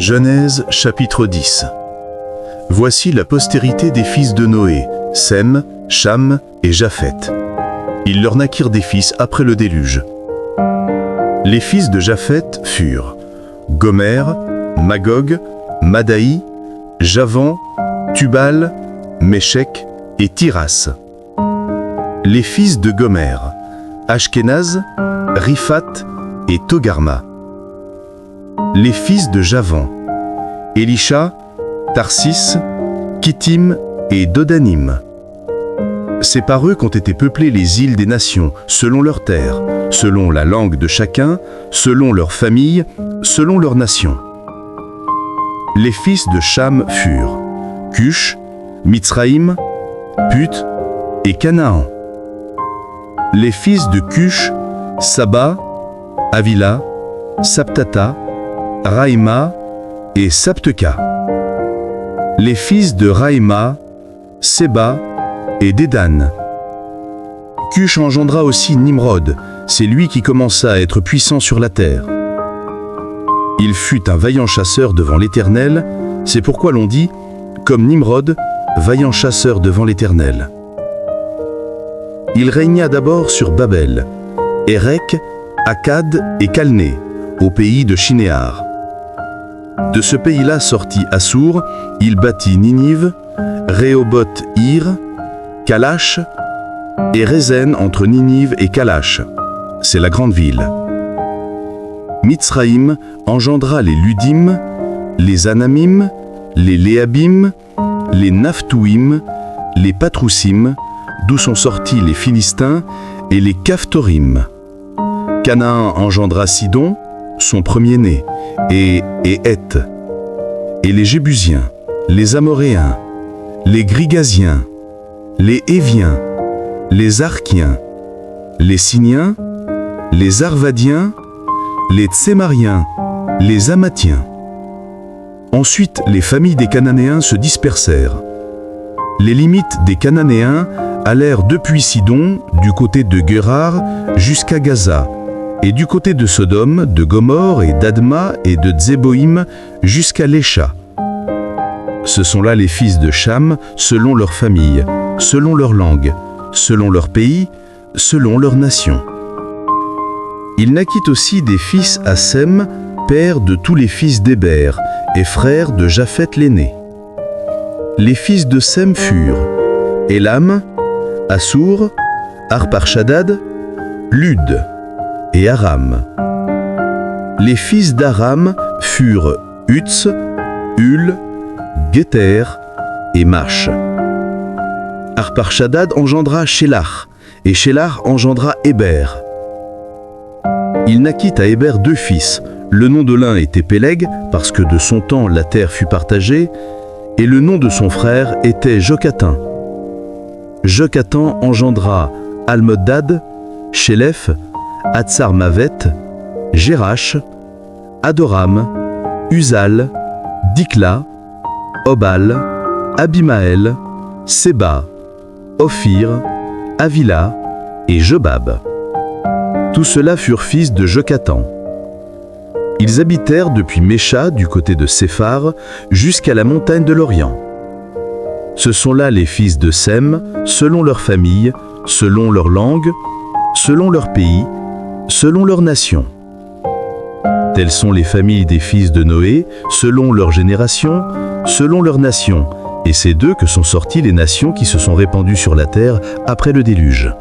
Genèse chapitre 10. Voici la postérité des fils de Noé, Sem, Cham et Japheth. Ils leur naquirent des fils après le déluge. Les fils de Japheth furent Gomer, Magog, Madaï, Javan, Tubal, Méchec et Tiras. Les fils de Gomer, Ashkenaz, Riphat et Togarma. Les fils de Javan, Elisha, Tarsis, Kittim et Dodanim. C'est par eux qu'ont été peuplées les îles des nations, selon leurs terres, selon la langue de chacun, selon leur famille, selon leur nation. Les fils de Cham furent Cush, Mitzraïm, Put et Canaan. Les fils de Cush, Saba, Avila, Saptata, Raïma et Sapteka. Les fils de Raïma, Séba et Dédan. Cush engendra aussi Nimrod, c'est lui qui commença à être puissant sur la terre. Il fut un vaillant chasseur devant l'Éternel, c'est pourquoi l'on dit, comme Nimrod, vaillant chasseur devant l'Éternel. Il régna d'abord sur Babel, Érec, Akkad et Calné, au pays de Shinéar. De ce pays-là sortit Assour, il bâtit Ninive, Rehoboth-Ir, Kalash et Rézen entre Ninive et Kalash. C'est la grande ville. Mitzraïm engendra les Ludim, les Anamim, les Léabim, les Naphtouim, les Patroussim, d'où sont sortis les Philistins, et les Caphtorim. Canaan engendra Sidon, son premier-né, et Heth, et les Jébusiens, les Amoréens, les Grigasiens, les Éviens, les Arkiens, les Siniens, les Arvadiens, les Tsémariens, les Amathiens. Ensuite, les familles des Cananéens se dispersèrent. Les limites des Cananéens allèrent depuis Sidon, du côté de Guérar, jusqu'à Gaza, et du côté de Sodome, de Gomorre et d'Adma et de Zéboïm, jusqu'à Lécha. Ce sont là les fils de Cham, selon leur famille, selon leur langue, selon leur pays, selon leur nation. Il naquit aussi des fils à Sem, père de tous les fils d'Héber, et frère de Japheth l'aîné. Les fils de Sem furent Élam, Assour, Arparchadad, Lud et Aram. Les fils d'Aram furent Uts, Hul, Guéter et Mash. Arparchadad engendra Shélach, et Shélach engendra Héber. Il naquit à Héber deux fils. Le nom de l'un était Péleg, parce que de son temps la terre fut partagée, et le nom de son frère était Jokatan. Jokatan engendra Almodad, Shélef, Hatsar-Mavet, Jérash, Adoram, Uzal, Dikla, Obal, Abimaël, Séba, Ophir, Avila et Jobab. Tous ceux-là furent fils de Jokatan. Ils habitèrent depuis Mécha, du côté de Séphar, jusqu'à la montagne de l'Orient. Ce sont là les fils de Sem, selon leur famille, selon leur langue, selon leur pays, selon leur nation. Telles sont les familles des fils de Noé, selon leur génération, selon leur nation, et c'est d'eux que sont sorties les nations qui se sont répandues sur la terre après le déluge.